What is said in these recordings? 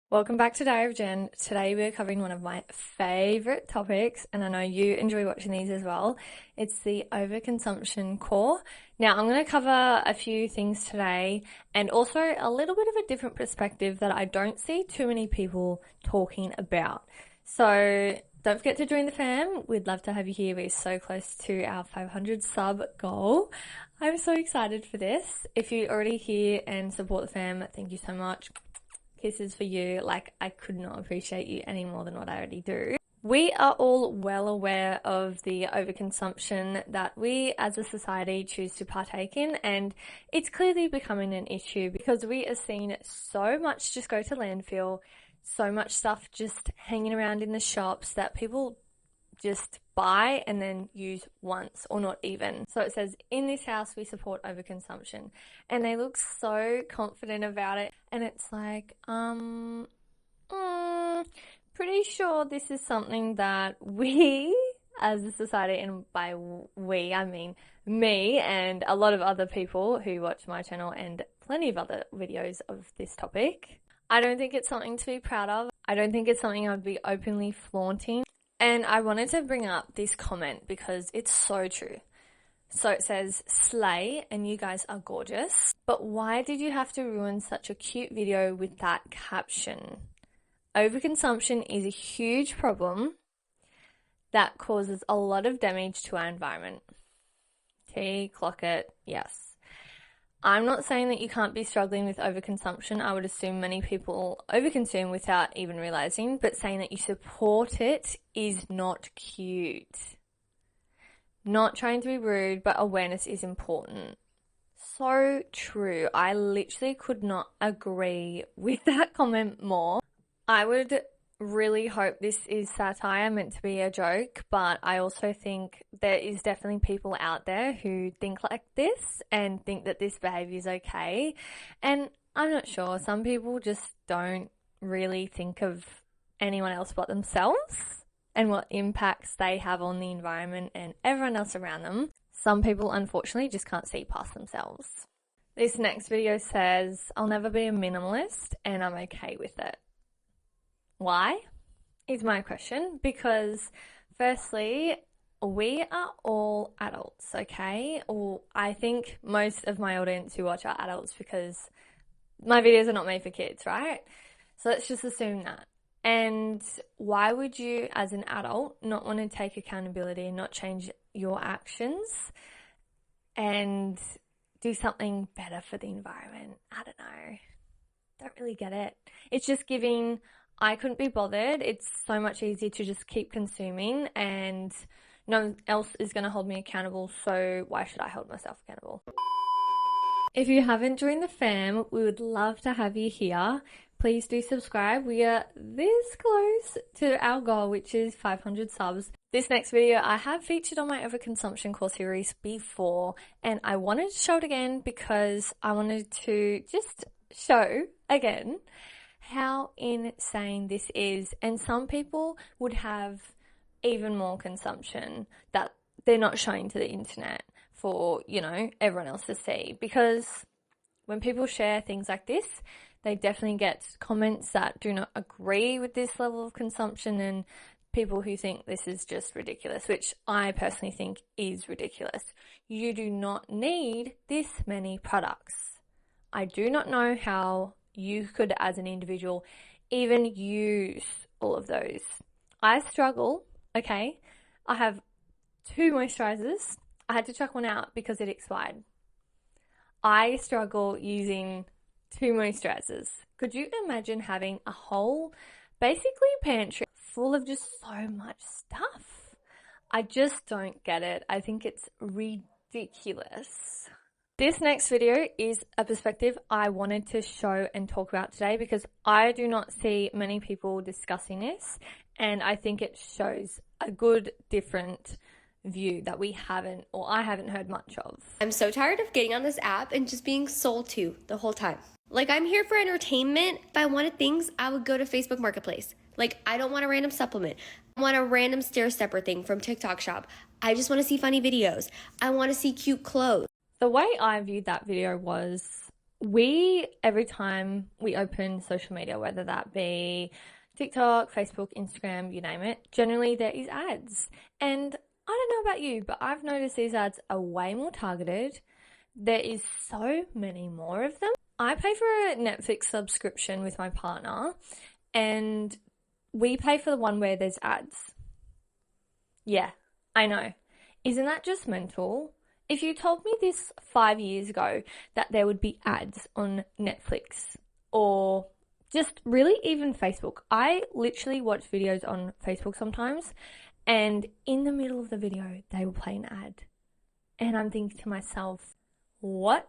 Welcome back to Diary of Jen. Today we're covering one of my favorite topics, and I know you enjoy watching these as well. It's the overconsumption core. Now, I'm going to cover a few things today and also a little bit of a different perspective that I don't see too many people talking about. So don't forget to join the fam. We'd love to have you here. We're so close to our 500 sub goal. I'm so excited for this. If you're already here and support the fam, thank you so much. Kisses for you. Like, I could not appreciate you any more than what I already do. We are all well aware of the overconsumption that we as a society choose to partake in, and it's clearly becoming an issue because we are seeing so much just go to landfill, so much stuff just hanging around in the shops that people just buy and then use once or not even. So it says, in this house we support overconsumption, and they look so confident about it, and it's like, pretty sure this is something that we as a society, and by we I mean me and a lot of other people who watch my channel and plenty of other videos of this topic, I don't think it's something to be proud of. I don't think it's something I'd be openly flaunting. And I wanted to bring up this comment because it's so true. So it says, slay, and you guys are gorgeous, but why did you have to ruin such a cute video with that caption? Overconsumption is a huge problem that causes a lot of damage to our environment. Clock it, yes. I'm not saying that you can't be struggling with overconsumption. I would assume many people overconsume without even realizing, but saying that you support it is not cute. Not trying to be rude, but awareness is important. So true. I literally could not agree with that comment more. I would really hope this is satire meant to be a joke, but I also think there is definitely people out there who think like this and think that this behavior is okay. And I'm not sure. Some people just don't really think of anyone else but themselves and what impacts they have on the environment and everyone else around them. Some people, unfortunately, just can't see past themselves. This next video says, I'll never be a minimalist and I'm okay with it. Why is my question? Because firstly, we are all adults, okay? Or I think most of my audience who watch are adults because my videos are not made for kids, right? So let's just assume that. And why would you, as an adult, not want to take accountability and not change your actions and do something better for the environment? I don't know. Don't really get it. It's just giving, I couldn't be bothered. It's so much easier to just keep consuming and no one else is going to hold me accountable, so why should I hold myself accountable? If you haven't joined the fam, we would love to have you here. Please do subscribe. We are this close to our goal, which is 500 subs. This next video I have featured on my overconsumption core series before, and I wanted to show it again because I wanted to just show again how insane this is. And some people would have even more consumption that they're not showing to the internet for, you know, everyone else to see. Because when people share things like this, they definitely get comments that do not agree with this level of consumption and people who think this is just ridiculous, which I personally think is ridiculous. You do not need this many products. I do not know how you could, as an individual, even use all of those. I struggle, okay? I have 2 moisturizers. I had to chuck one out because it expired. I struggle using 2 moisturizers. Could you imagine having a whole, basically, pantry full of just so much stuff? I just don't get it. I think it's ridiculous. This next video is a perspective I wanted to show and talk about today because I do not see many people discussing this, and I think it shows a good different view that we haven't, or I haven't heard much of. I'm so tired of getting on this app and just being sold to the whole time. Like, I'm here for entertainment. If I wanted things, I would go to Facebook Marketplace. Like, I don't want a random supplement. I want a random stair stepper thing from TikTok shop. I just want to see funny videos. I want to see cute clothes. The way I viewed that video was, every time we open social media, whether that be TikTok, Facebook, Instagram, you name it, generally there is ads. And I don't know about you, but I've noticed these ads are way more targeted. There is so many more of them. I pay for a Netflix subscription with my partner, and we pay for the one where there's ads. Yeah, I know. Isn't that just mental? If you told me this 5 years ago that there would be ads on Netflix or just really even Facebook. I literally watch videos on Facebook sometimes, and in the middle of the video, they will play an ad. And I'm thinking to myself, what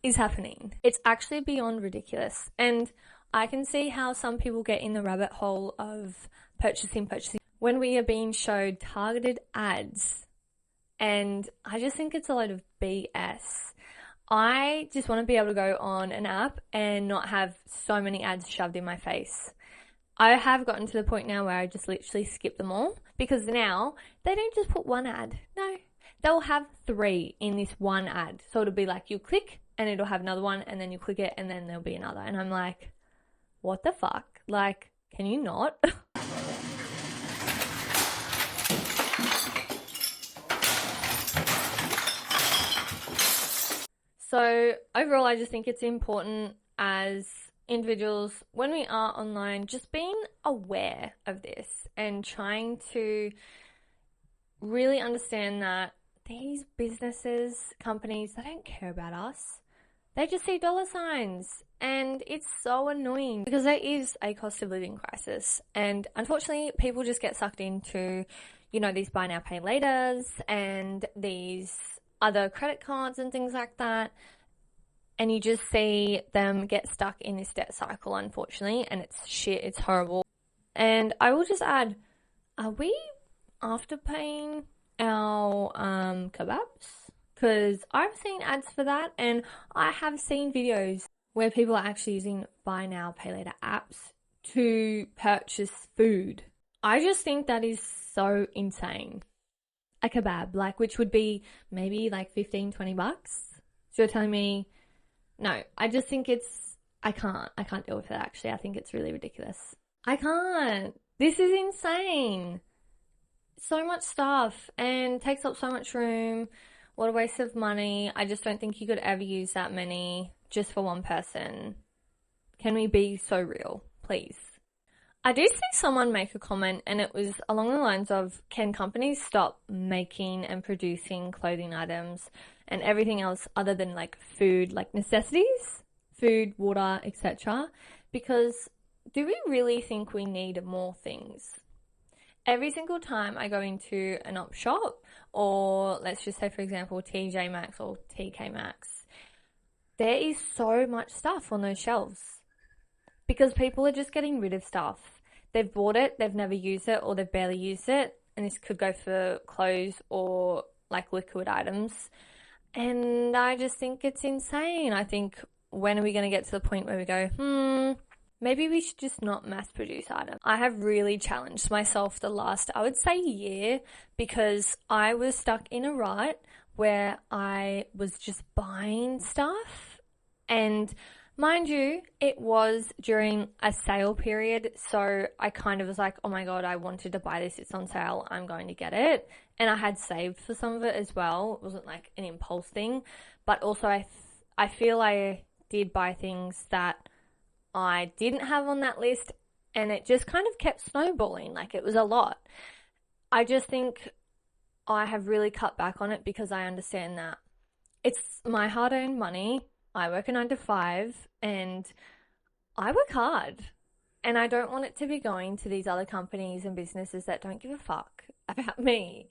is happening? It's actually beyond ridiculous. And I can see how some people get in the rabbit hole of purchasing when we are being showed targeted ads. And I just think it's a load of BS. I just want to be able to go on an app and not have so many ads shoved in my face. I have gotten to the point now where I just literally skip them all, because now they don't just put one ad. No, they'll have 3 in this one ad. So it'll be like you click and it'll have another one, and then you click it and then there'll be another. And I'm like, what the fuck? Like, can you not? So overall, I just think it's important as individuals, when we are online, just being aware of this and trying to really understand that these businesses, companies, they don't care about us. They just see dollar signs, and it's so annoying because there is a cost of living crisis, and unfortunately people just get sucked into, these buy now pay laters and these other credit cards and things like that, and you just see them get stuck in this debt cycle, unfortunately, and it's shit, it's horrible. And I will just add, are we afterpaying our kebabs? Because I've seen ads for that, and I have seen videos where people are actually using buy now pay later apps to purchase food. I just think that is so insane. A kebab, which would be maybe $15, $20. So you're telling me, no, I just think I can't deal with it, actually. I think it's really ridiculous. I can't. This is insane. So much stuff and takes up so much room. What a waste of money. I just don't think you could ever use that many just for one person. Can we be so real, please? I did see someone make a comment, and it was along the lines of, can companies stop making and producing clothing items and everything else other than food, necessities, food, water, etc. Because do we really think we need more things? Every single time I go into an op shop, or let's just say, for example, TJ Maxx or TK Maxx, there is so much stuff on those shelves because people are just getting rid of stuff. They've bought it, they've never used it, or they've barely used it. And this could go for clothes or liquid items. And I just think it's insane. I think, when are we going to get to the point where we go, maybe we should just not mass produce items? I have really challenged myself the last, I would say, year, because I was stuck in a rut where I was just buying stuff. And mind you, it was during a sale period, so I kind of was like, oh my God, I wanted to buy this, it's on sale, I'm going to get it. And I had saved for some of it as well. It wasn't an impulse thing, but also I feel I did buy things that I didn't have on that list, and it just kind of kept snowballing. It was a lot. I just think I have really cut back on it because I understand that it's my hard-earned money. I work a 9 to 5 and I work hard, and I don't want it to be going to these other companies and businesses that don't give a fuck about me.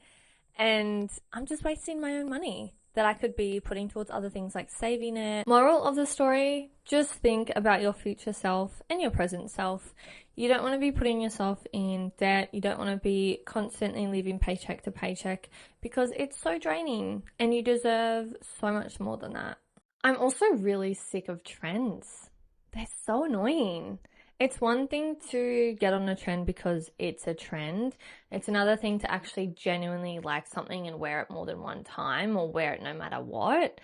And I'm just wasting my own money that I could be putting towards other things like saving it. Moral of the story, just think about your future self and your present self. You don't want to be putting yourself in debt. You don't want to be constantly living paycheck to paycheck because it's so draining, and you deserve so much more than that. I'm also really sick of trends. They're so annoying. It's one thing to get on a trend because it's a trend. It's another thing to actually genuinely like something and wear it more than one time, or wear it no matter what.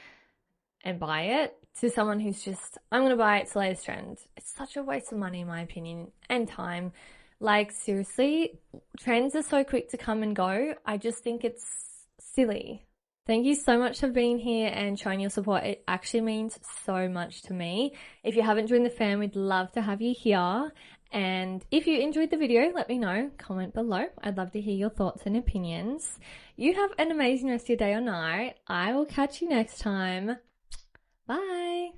and buy it to someone who's just, I'm going to buy it, it's the latest trend. It's such a waste of money in my opinion and time. Like seriously, trends are so quick to come and go. I just think it's silly. Thank you so much for being here and showing your support. It actually means so much to me. If you haven't joined the fam, we'd love to have you here. And if you enjoyed the video, let me know. Comment below. I'd love to hear your thoughts and opinions. You have an amazing rest of your day or night. I will catch you next time. Bye.